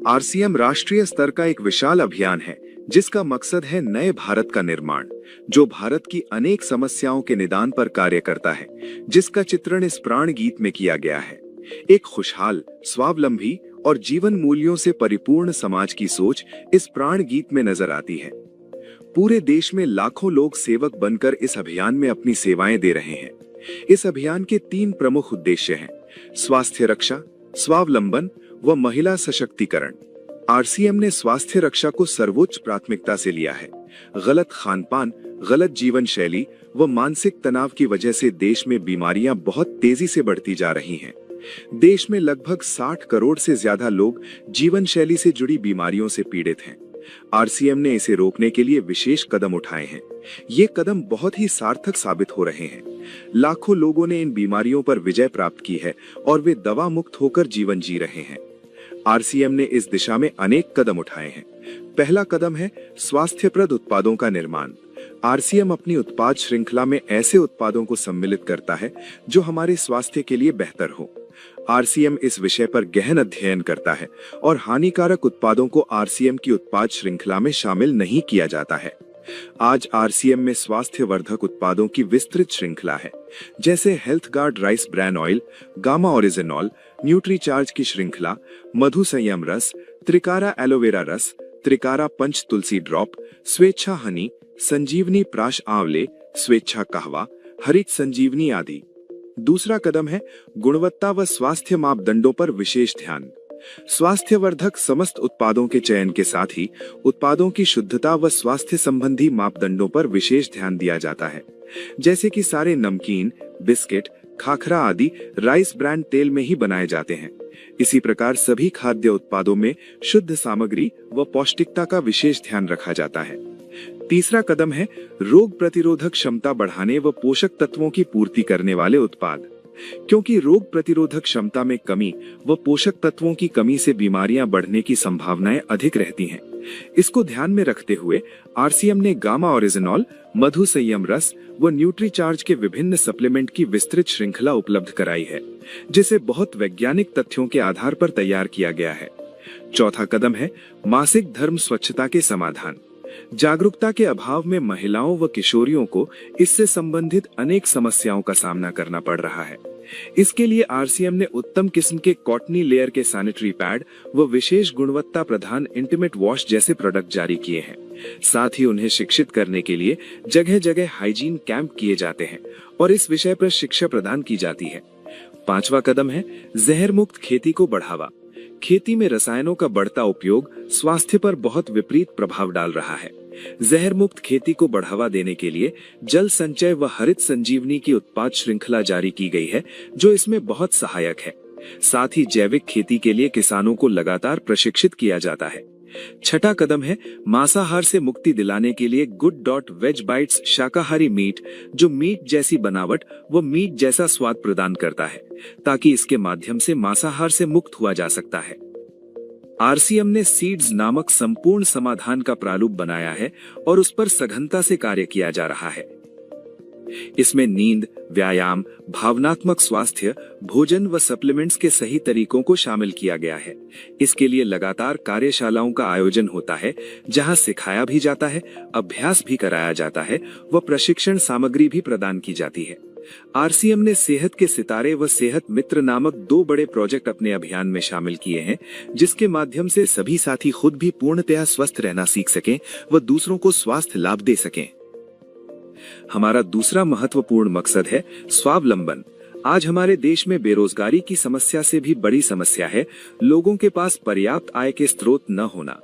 RCM राष्ट्रीय स्तर का एक विशाल अभियान है जिसका मकसद है नए भारत का निर्माण, जो भारत की अनेक समस्याओं के निदान पर कार्य करता है, जिसका चित्रण इस प्राण गीत में किया गया है। एक खुशहाल, स्वावलंबी और जीवन मूल्यों से परिपूर्ण समाज की सोच इस प्राण गीत में नजर आती है। पूरे देश में लाखों लोग सेवक बनकर इस अभियान में अपनी सेवाएं दे रहे हैं। इस अभियान के 3 प्रमुख उद्देश्य हैं: स्वास्थ्य रक्षा, स्वावलंबन व महिला सशक्तिकरण। आरसीएम ने स्वास्थ्य रक्षा को सर्वोच्च प्राथमिकता से लिया है। गलत खानपान, गलत जीवन शैली व मानसिक तनाव की वजह से देश में बीमारियां बहुत तेजी से बढ़ती जा रही हैं। देश में लगभग 60 करोड़ से ज्यादा लोग जीवन शैली से जुड़ी बीमारियों से पीड़ित हैं। आरसीएम ने इसे रोकने के लिए विशेष कदम उठाए हैं। ये कदम बहुत ही सार्थक साबित हो रहे हैं। लाखों लोगों ने इन बीमारियों पर विजय प्राप्त की है और वे दवा मुक्त होकर जीवन जी रहे हैं। आरसीएम ने इस दिशा में अनेक कदम उठाए हैं। पहला कदम है स्वास्थ्यप्रद उत्पादों का निर्माण। आरसीएम अपनी उत्पाद श्रृंखला में ऐसे उत्पादों को सम्मिलित करता है जो हमारे स्वास्थ्य के लिए बेहतर हो। आरसीएम इस विषय पर गहन अध्ययन करता है और हानिकारक उत्पादों को आरसीएम की उत्पाद श्रृंखला में शामिल नहीं किया जाता है। आज आरसीएम में स्वास्थ्यवर्धक उत्पादों की विस्तृत श्रृंखला है, जैसे health guard rice bran oil, gamma oryzanol, Nutricharge की श्रृंखला, मधु संयम रस, त्रिकारा एलोवेरा रस, त्रिकारा पंच तुलसी ड्रॉप, स्वेच्छा हनी, संजीवनी प्राश आंवले, स्वेच्छा कहवा, हरित संजीवनी आदि। दूसरा कदम है गुणवत्ता व स्वास्थ्य मापदंडों पर विशेष ध्यान। स्वास्थ्यवर्धक समस्त उत्पादों के चयन के साथ ही उत्पादों की शुद्धता व स्वास्थ्य संबंधी मापदंडों पर विशेष ध्यान दिया जाता है, जैसे कि सारे नमकीन, बिस्किट, खाखरा आदि राइस ब्रांड तेल में ही बनाए जाते हैं। इसी प्रकार सभी खाद्य उत्पादों में शुद्ध सामग्री व पौष्टिकता का विशेष ध्यान रखा जाता है। तीसरा कदम है रोग प्रतिरोधक क्षमता बढ़ाने व पोषक तत्वों की पूर्ति करने वाले उत्पाद। क्योंकि रोग प्रतिरोधक क्षमता में कमी व पोषक तत्वों की कमी से बीमारियां बढ़ने की संभावनाएं अधिक रहती हैं। इसको ध्यान में रखते हुए आरसीएम ने गामा ओरिजिनॉल, मधु संयम रस व न्यूट्रीचार्ज के विभिन्न सप्लीमेंट की विस्तृत श्रृंखला उपलब्ध कराई है, जिसे बहुत वैज्ञानिक तथ्यों के आधार पर तैयार किया गया है। चौथा कदम है मासिक धर्म स्वच्छता के समाधान। जागरूकता के अभाव में महिलाओं व किशोरियों को इससे संबंधित अनेक समस्याओं का सामना करना पड़ रहा है। इसके लिए आरसीएम ने उत्तम किस्म के कॉटनी लेयर के सैनिटरी पैड व विशेष गुणवत्ता प्रधान इंटीमेट वॉश जैसे प्रोडक्ट जारी किए हैं। साथ ही उन्हें शिक्षित करने के लिए जगह जगह हाइजीन कैंप किए जाते हैं और इस विषय पर शिक्षा प्रदान की जाती है। पांचवा कदम है जहर मुक्त खेती को बढ़ावा। खेती में रसायनों का बढ़ता उपयोग स्वास्थ्य पर बहुत विपरीत प्रभाव डाल रहा है। जहर मुक्त खेती को बढ़ावा देने के लिए जल संचय व हरित संजीवनी की उत्पाद श्रृंखला जारी की गई है, जो इसमें बहुत सहायक है। साथ ही जैविक खेती के लिए किसानों को लगातार प्रशिक्षित किया जाता है। छठा कदम है मांसाहार से मुक्ति दिलाने के लिए गुड.वेज बाइट्स शाकाहारी मीट, जो मीट जैसी बनावट व मीट जैसा स्वाद प्रदान करता है, ताकि इसके माध्यम से मांसाहार से मुक्त हुआ जा सकता है। आरसीएम ने सीड्स नामक संपूर्ण समाधान का प्रारूप बनाया है और उस पर सघनता से कार्य किया जा रहा है। इसमें नींद, व्यायाम, भावनात्मक स्वास्थ्य, भोजन व सप्लीमेंट्स के सही तरीकों को शामिल किया गया है। इसके लिए लगातार कार्यशालाओं का आयोजन होता है, जहां सिखाया भी जाता है, अभ्यास भी कराया जाता है व प्रशिक्षण सामग्री भी प्रदान की जाती है। आरसीएम ने सेहत के सितारे व सेहत मित्र नामक 2 बड़े प्रोजेक्ट अपने अभियान में शामिल किए हैं, जिसके माध्यम से सभी साथी खुद भी पूर्णतया स्वस्थ रहना सीख सकें व दूसरों को स्वास्थ्य लाभ दे सकें। हमारा दूसरा महत्वपूर्ण मकसद है स्वावलंबन। आज हमारे देश में बेरोजगारी की समस्या से भी बड़ी समस्या है लोगों के पास पर्याप्त आय के स्रोत न होना।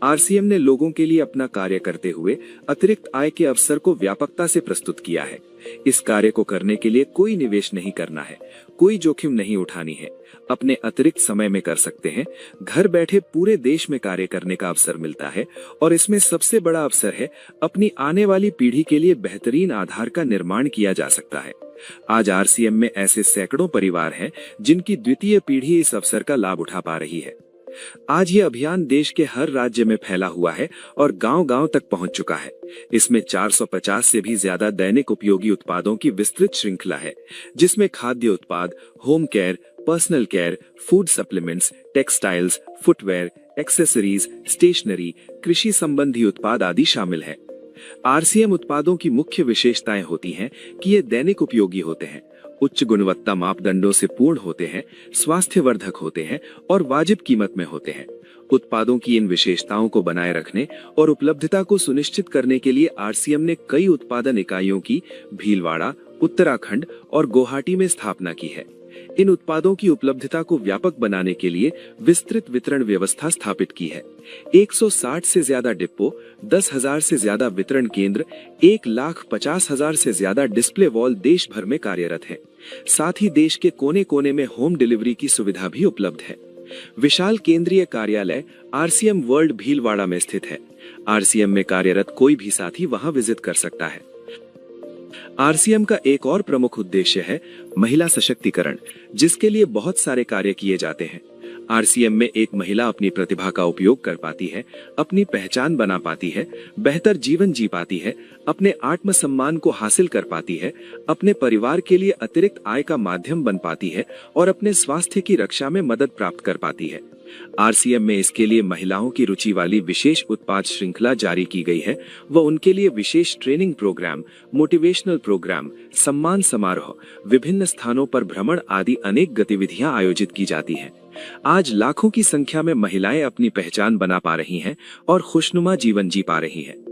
आरसीएम ने लोगों के लिए अपना कार्य करते हुए अतिरिक्त आय के अवसर को व्यापकता से प्रस्तुत किया है। इस कार्य को करने के लिए कोई निवेश नहीं करना है, कोई जोखिम नहीं उठानी है, अपने अतिरिक्त समय में कर सकते हैं। घर बैठे पूरे देश में कार्य करने का अवसर मिलता है और इसमें सबसे बड़ा अवसर है अपनी आने वाली पीढ़ी के लिए बेहतरीन आधार का निर्माण किया जा सकता है। आज आरसीएम में ऐसे सैकड़ों परिवार हैं जिनकी द्वितीय पीढ़ी इस अवसर का लाभ उठा पा रही है। आज ये अभियान देश के हर राज्य में फैला हुआ है और गांव-गांव तक पहुंच चुका है। इसमें 450 से भी ज्यादा दैनिक उपयोगी उत्पादों की विस्तृत श्रृंखला है, जिसमें खाद्य उत्पाद, home care, personal care, food supplements, textiles, footwear, accessories, stationery, कृषि संबंधी उत्पाद आदि शामिल है। आरसीएम उत्पादों की मुख्य विशेषताएं होती हैं कि ये दैनिक उपयोगी होते हैं, उच्च गुणवत्ता मापदंडों से पूर्ण होते हैं, स्वास्थ्यवर्धक होते हैं और वाजिब कीमत में होते हैं। उत्पादों की इन विशेषताओं को बनाए रखने और उपलब्धता को सुनिश्चित करने के लिए आरसीएम ने कई उत्पादन इकाइयों की भीलवाड़ा, उत्तराखंड और गुवाहाटी में स्थापना की है। इन उत्पादों की उपलब्धता को व्यापक बनाने के लिए विस्तृत वितरण व्यवस्था स्थापित की है। 160 से ज्यादा डिपो, 10,000 से ज्यादा वितरण केंद्र, 1,50,000 से ज्यादा डिस्प्ले वॉल देश भर में कार्यरत हैं। साथ ही देश के कोने कोने में होम डिलीवरी की सुविधा भी उपलब्ध है। विशाल केंद्रीय कार्यालय आरसीएम वर्ल्ड भीलवाड़ा में स्थित है। आरसीएम में कार्यरत कोई भी साथी वहां विजिट कर सकता है। आरसीएम का एक और प्रमुख उद्देश्य है महिला सशक्तिकरण, जिसके लिए बहुत सारे कार्य किए जाते हैं। आरसीएम में एक महिला अपनी प्रतिभा का उपयोग कर पाती है, अपनी पहचान बना पाती है, बेहतर जीवन जी पाती है, अपने आत्मसम्मान को हासिल कर पाती है, अपने परिवार के लिए अतिरिक्त आय का माध्यम बन पाती है और अपने स्वास्थ्य की रक्षा में मदद प्राप्त कर पाती है। आरसीएम में इसके लिए महिलाओं की रुचि वाली विशेष उत्पाद श्रृंखला जारी की गई है व उनके लिए विशेष ट्रेनिंग प्रोग्राम, मोटिवेशनल प्रोग्राम, सम्मान समारोह, विभिन्न स्थानों पर भ्रमण आदि अनेक गतिविधियां आयोजित की जाती हैं। आज लाखों की संख्या में महिलाएं अपनी पहचान बना पा रही हैं और खुशनुमा जीवन जी पा रही हैं।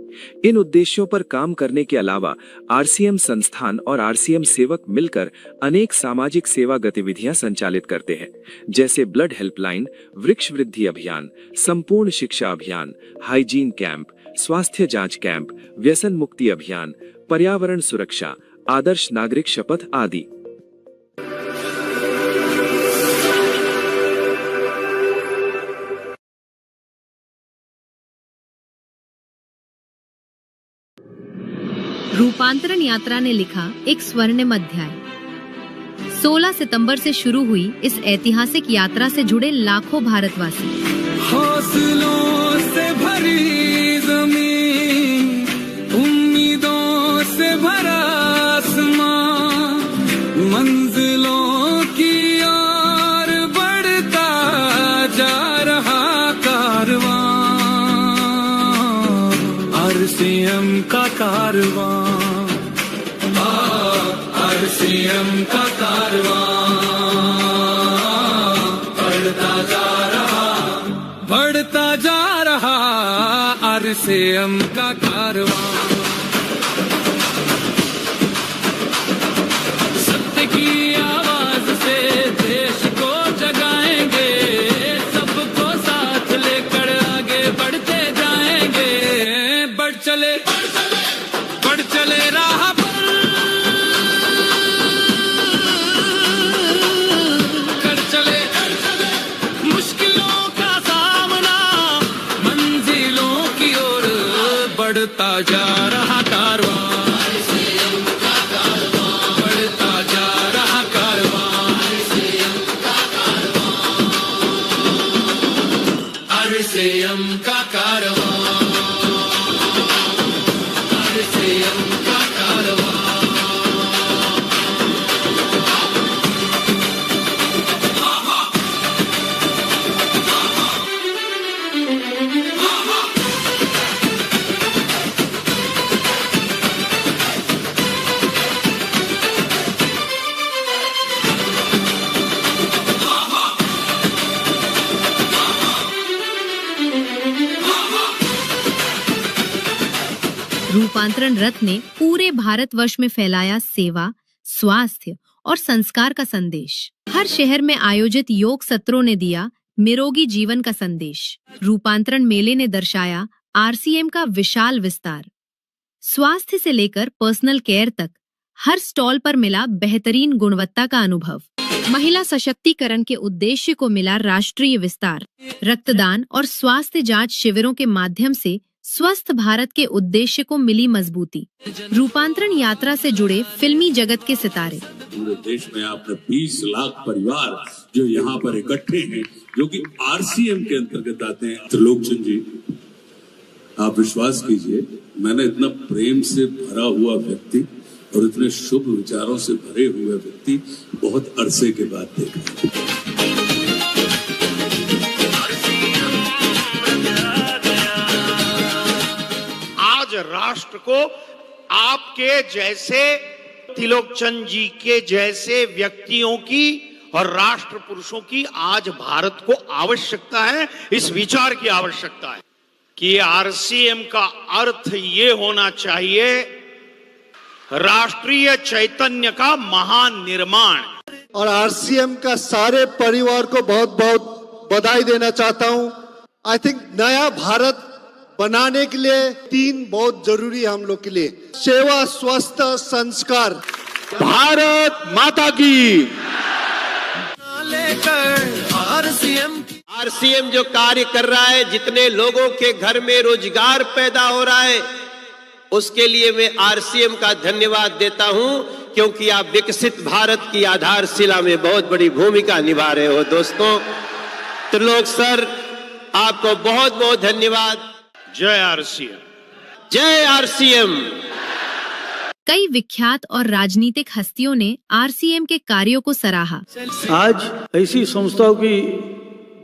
इन उद्देश्यों पर काम करने के अलावा आरसीएम संस्थान और आरसीएम सेवक मिलकर अनेक सामाजिक सेवा गतिविधियां संचालित करते हैं, जैसे ब्लड हेल्पलाइन, वृक्ष वृद्धि अभियान, संपूर्ण शिक्षा अभियान, हाइजीन कैंप, स्वास्थ्य जांच कैंप, व्यसन मुक्ति अभियान, पर्यावरण सुरक्षा, आदर्श नागरिक शपथ आदि। रूपांतरण यात्रा ने लिखा एक स्वर्णिम अध्याय। 16 सितंबर से शुरू हुई इस ऐतिहासिक यात्रा से जुड़े लाखों भारतवासी। हौसलों से भरी ज़मीन, उम्मीदों से भरा आसमां, मंजिलों की ओर बढ़ता जा रहा कारवां, आरसीएम का कारवां, आरसीएम का कारवां बढ़ता जा रहा आरसीएम का कारवां। सत्य की आवाज से देश को जगाएंगे, सबको साथ लेकर आगे बढ़ते जाएंगे। बढ़ चले राह पर, कर चले मुश्किलों का सामना, मंजिलों की ओर बढ़ता जा रहा कारवां, बढ़ता जा रहा कारवां, आरसीएम का कारवां, आरसीएम का कारवां। रूपांतरण रथ ने पूरे भारतवर्ष में फैलाया सेवा, स्वास्थ्य और संस्कार का संदेश। हर शहर में आयोजित योग सत्रों ने दिया निरोगी जीवन का संदेश। रूपांतरण मेले ने दर्शाया आरसीएम का विशाल विस्तार। स्वास्थ्य से लेकर पर्सनल केयर तक हर स्टॉल पर मिला बेहतरीन गुणवत्ता का अनुभव। महिला सशक्तिकरण के उद्देश्य को मिला राष्ट्रीय विस्तार। रक्तदान और स्वास्थ्य जांच शिविरों के माध्यम से स्वस्थ भारत के उद्देश्य को मिली मजबूती। रूपांतरण यात्रा से जुड़े फिल्मी जगत के सितारे। पूरे देश में आपने 20 लाख परिवार जो यहाँ पर इकट्ठे हैं, जो कि आरसीएम के अंतर्गत आते हैं। त्रिलोकचंद जी, आप विश्वास कीजिए, मैंने इतना प्रेम से भरा हुआ व्यक्ति और इतने शुभ विचारों से भरे हुए व्यक्ति बहुत अरसे के बाद देखा। राष्ट्र को आपके जैसे त्रिलोकचंद जी के जैसे व्यक्तियों की और राष्ट्र पुरुषों की आज भारत को आवश्यकता है। इस विचार की आवश्यकता है कि आरसीएम का अर्थ ये होना चाहिए राष्ट्रीय चैतन्य का महान निर्माण। और आरसीएम का सारे परिवार को बहुत बहुत बधाई देना चाहता हूं। आई थिंक नया भारत बनाने के लिए 3 बहुत जरूरी है हम लोग के लिए: सेवा, स्वास्थ्य, संस्कार। भारत माता की। आरसीएम जो कार्य कर रहा है, जितने लोगों के घर में रोजगार पैदा हो रहा है, उसके लिए मैं आरसीएम का धन्यवाद देता हूं, क्योंकि आप विकसित भारत की आधारशिला में बहुत बड़ी भूमिका निभा रहे हो। दोस्तों, त्रिलोक सर, आपको बहुत बहुत धन्यवाद। जय आरसीएम, जय आरसीएम। कई विख्यात और राजनीतिक हस्तियों ने आरसीएम के कार्यों को सराहा। आज ऐसी संस्थाओं की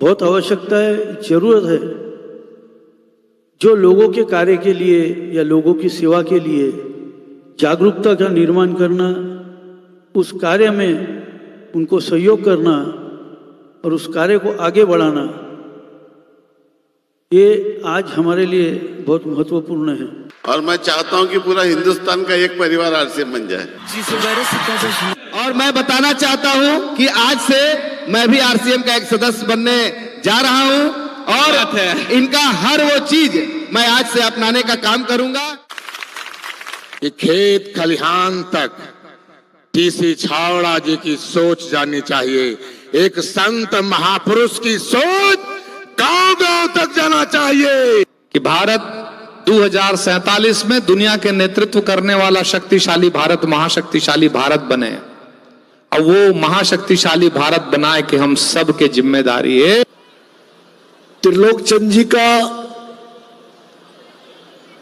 बहुत आवश्यकता है, जरूरत है, जो लोगों के कार्य के लिए या लोगों की सेवा के लिए जागरूकता का निर्माण करना, उस कार्य में उनको सहयोग करना और उस कार्य को आगे बढ़ाना, ये आज हमारे लिए बहुत महत्वपूर्ण है। और मैं चाहता हूं कि पूरा हिंदुस्तान का एक परिवार आरसीएम बन जाए। और मैं बताना चाहता हूं कि आज से मैं भी आरसीएम का एक सदस्य बनने जा रहा हूं और इनका हर वो चीज मैं आज से अपनाने का काम करूंगा। कि खेत खलिहान तक टीसी छावड़ा जी की सोच जानी चाहिए। एक संत महापुरुष की सोच गांव-गांव तक जाना चाहिए कि भारत 2047 में दुनिया के नेतृत्व करने वाला शक्तिशाली भारत, महाशक्तिशाली भारत बने। और वो महाशक्तिशाली भारत बनाए कि हम सब के जिम्मेदारी है। त्रिलोकचंद जी का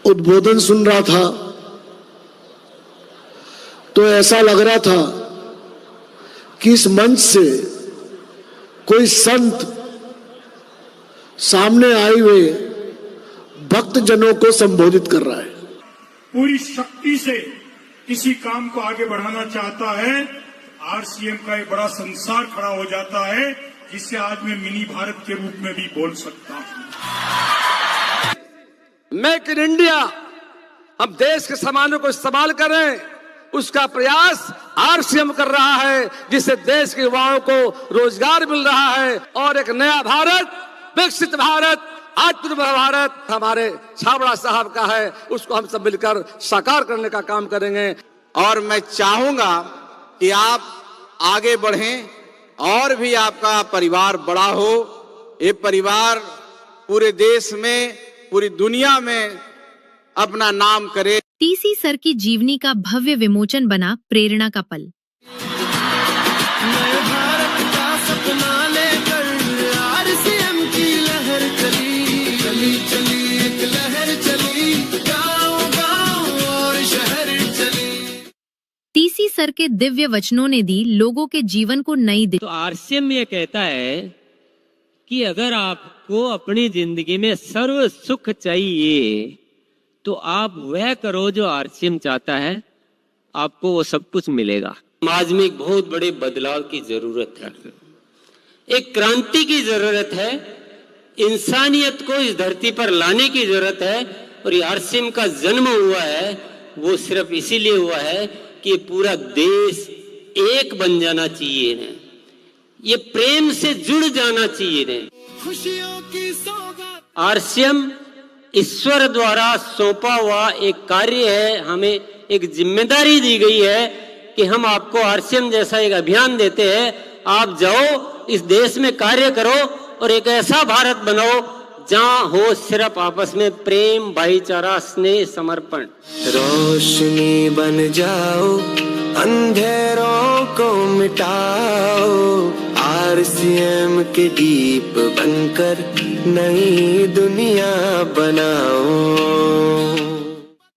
उद्बोधन सुन रहा था तो ऐसा लग रहा था कि इस मंच से कोई संत सामने आए हुए भक्त जनों को संबोधित कर रहा है। पूरी शक्ति से किसी काम को आगे बढ़ाना चाहता है, आरसीएम का एक बड़ा संसार खड़ा हो जाता है, जिससे आज मैं मिनी भारत के रूप में भी बोल सकता हूं। मेक इन इंडिया, हम देश के सामानों को इस्तेमाल करें, उसका प्रयास आरसीएम कर रहा है, जिससे देश के युवाओं को रोजगार मिल रहा है और एक नया भारत, विकसित भारत, आत्मनिर्भर भारत हमारे छाबड़ा साहब का है, उसको हम सब मिलकर साकार करने का काम करेंगे। और मैं चाहूंगा कि आप आगे बढ़ें और भी आपका परिवार बड़ा हो। ये परिवार पूरे देश में, पूरी दुनिया में अपना नाम करे। टीसी सर की जीवनी का भव्य विमोचन बना प्रेरणा का पल। टीसी सर के दिव्य वचनों ने दी लोगों के जीवन को नई दिशा। तो आरसीएम ये कहता है कि अगर आपको अपनी जिंदगी में सर्व सुख चाहिए तो आप वह करो जो आरसीएम चाहता है, आपको वो सब कुछ मिलेगा। समाज में एक बहुत बड़े बदलाव की जरूरत है, एक क्रांति की जरूरत है, इंसानियत को इस धरती पर लाने की जरूरत है। और ये आरसीएम का जन्म हुआ है, वो सिर्फ इसीलिए हुआ है कि पूरा देश एक बन जाना चाहिए ने, ये प्रेम से जुड़ जाना चाहिए ने। खुशियों की सौगात। आरसीएम ईश्वर द्वारा सौंपा हुआ एक कार्य है, हमें एक जिम्मेदारी दी गई है कि हम आपको आरसीएम जैसा एक अभियान देते हैं, आप जाओ इस देश में कार्य करो और एक ऐसा भारत बनाओ जहाँ हो सिर्फ आपस में प्रेम, भाईचारा, स्नेह, समर्पण। रोशनी बन जाओ, अंधेरों को मिटाओ, आरसीएम के दीप बनकर नई दुनिया बनाओ।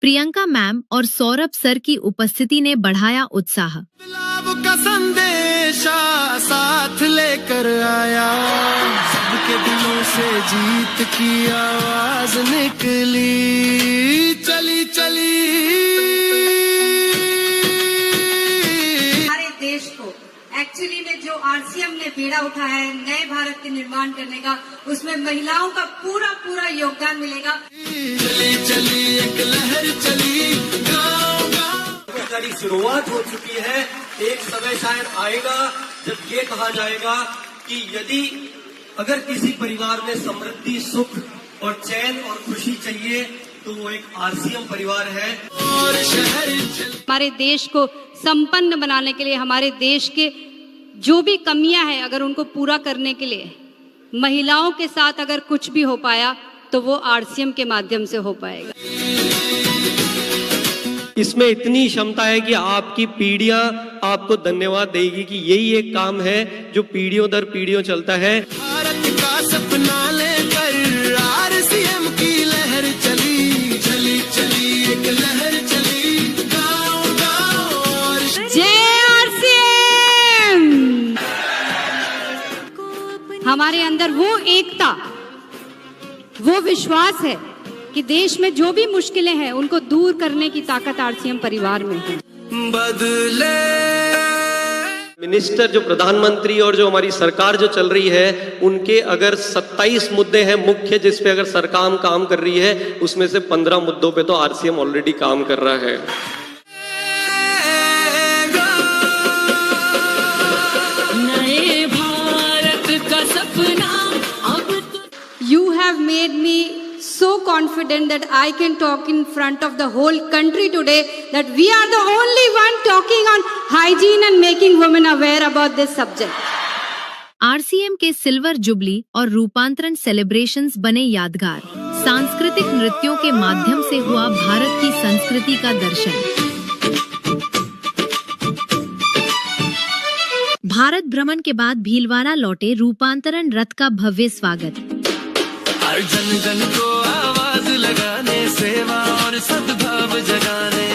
प्रियंका मैम और सौरभ सर की उपस्थिति ने बढ़ाया उत्साह। बदलाव का संदेशा साथ लेकर आया, सबके दिलों से जीत की आवाज निकली। चली चली। हमारे देश को एक्चुअली में जो आरसीएम ने बीड़ा उठाया है नए भारत के निर्माण करने का, उसमें महिलाओं का पूरा पूरा योगदान मिलेगा। चली चली एक लहर चली, गाँव गाँव की शुरुआत हो चुकी है। एक समय शायद आएगा जब ये कहा जाएगा कि यदि अगर किसी परिवार में समृद्धि, सुख और चैन और खुशी चाहिए तो वो एक आरसीएम परिवार है। और शहर हमारे देश को संपन्न बनाने के लिए, हमारे देश के जो भी कमियां हैं अगर उनको पूरा करने के लिए महिलाओं के साथ अगर कुछ भी हो पाया तो वो आरसीएम के माध्यम से हो पाएगा। इसमें इतनी क्षमता है कि आपकी पीढ़ियां आपको धन्यवाद देगी कि यही एक काम है जो पीढ़ियों दर पीढ़ियों चलता है। भारत का सपना लेकर आरसीएम की लहर चली, चली चली एक लहर चली, गाँव गाँव। जय आरसीएम। हमारे अंदर वो एकता, वो विश्वास है कि देश में जो भी मुश्किलें हैं उनको दूर करने की ताकत आरसीएम परिवार में है। बदले मिनिस्टर जो प्रधानमंत्री और जो हमारी सरकार जो चल रही है उनके अगर 27 मुद्दे हैं मुख्य जिस पे अगर सरकार काम कर रही है, उसमें से 15 मुद्दों पे तो आरसीएम ऑलरेडी काम कर रहा है। नए भारत का सपना अब You have made me so confident that I can talk in front of the whole country today that we are the only one talking on hygiene and making women aware about this subject. RCM के silver jubilee और रूपांतरण celebrations बने यादगार। सांस्कृतिक नृत्यों के माध्यम से हुआ भारत की संस्कृति का दर्शन। भारत भ्रमण के बाद भीलवाड़ा लौटे रूपांतरण रथ का भव्य स्वागत। हर जन जन को आवाज लगाने, सेवा और सद्भाव जगाने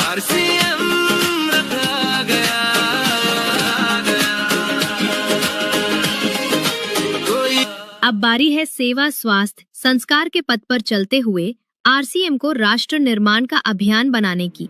आरसीएम रथ आ गया, कोई। अब बारी है सेवा, स्वास्थ्य, संस्कार के पथ पर चलते हुए आरसीएम को राष्ट्र निर्माण का अभियान बनाने की।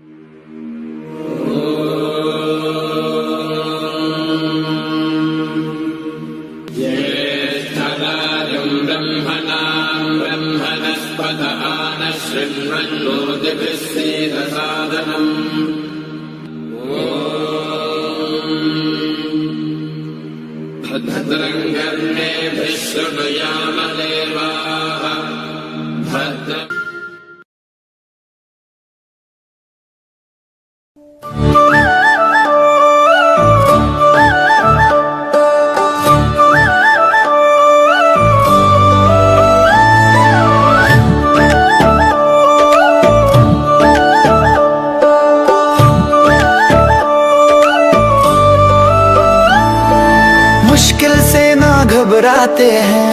मुश्किल से ना घबराते हैं,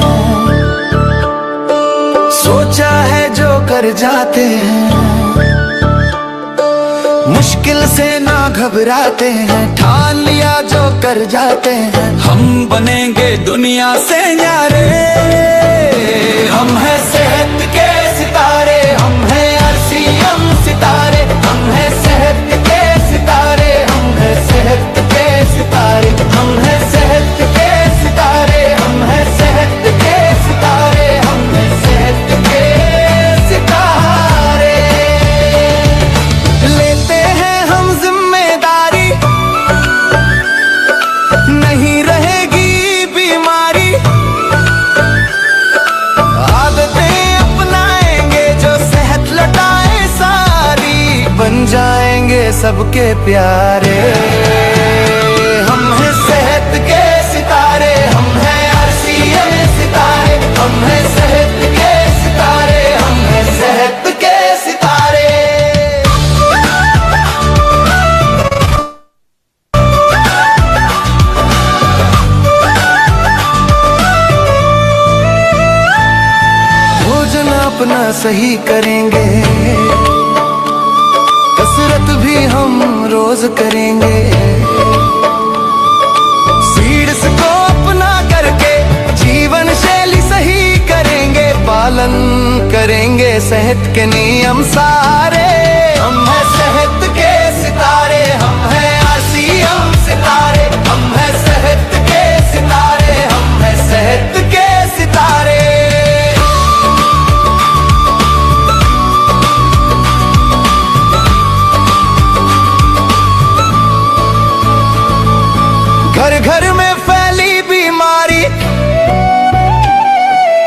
सोचा है जो कर जाते हैं। मुश्किल से ना घबराते हैं, ठान लिया जो कर जाते हैं। हम बनेंगे दुनिया से न्यारे, हम हैं सेहत के सितारे, हम हैं आरसीएम सितारे, हम हैं सेहत के सितारे, हम हैं सेहत के सितारे, हम हैं सेहत के सितारे, हम हैं सेहत के सितारे, हम हैं सेहत के सितारे। लेते हैं हम जिम्मेदारी, नहीं रहेगी बीमारी। आदतें अपनाएंगे जो सेहत लौटाए सारी, बन जाएंगे सबके प्यारे। हम हैं सेहत के सितारे, हम हैं आरसीएम सितारे, हम हैं सेहत के सितारे, हम हैं सेहत के सितारे। भोजन अपना सही करेंगे, कसरत भी हम रोज करेंगे। सीड्स को अपना करके जीवन शैली सही करेंगे, पालन करेंगे सेहत आरसीएम सारे, हम हैं सेहत के सितारे, हम हैं आरसीएम सितारे, हम हैं सेहत के सितारे, हम हैं सेहत के सितारे। घर घर में फैली बीमारी,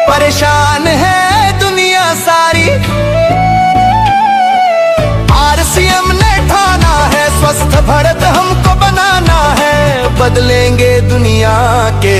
परेशान है दुनिया सारी, आरसीएम ने ठाना है स्वस्थ भारत हमको बनाना है, बदलेंगे दुनिया के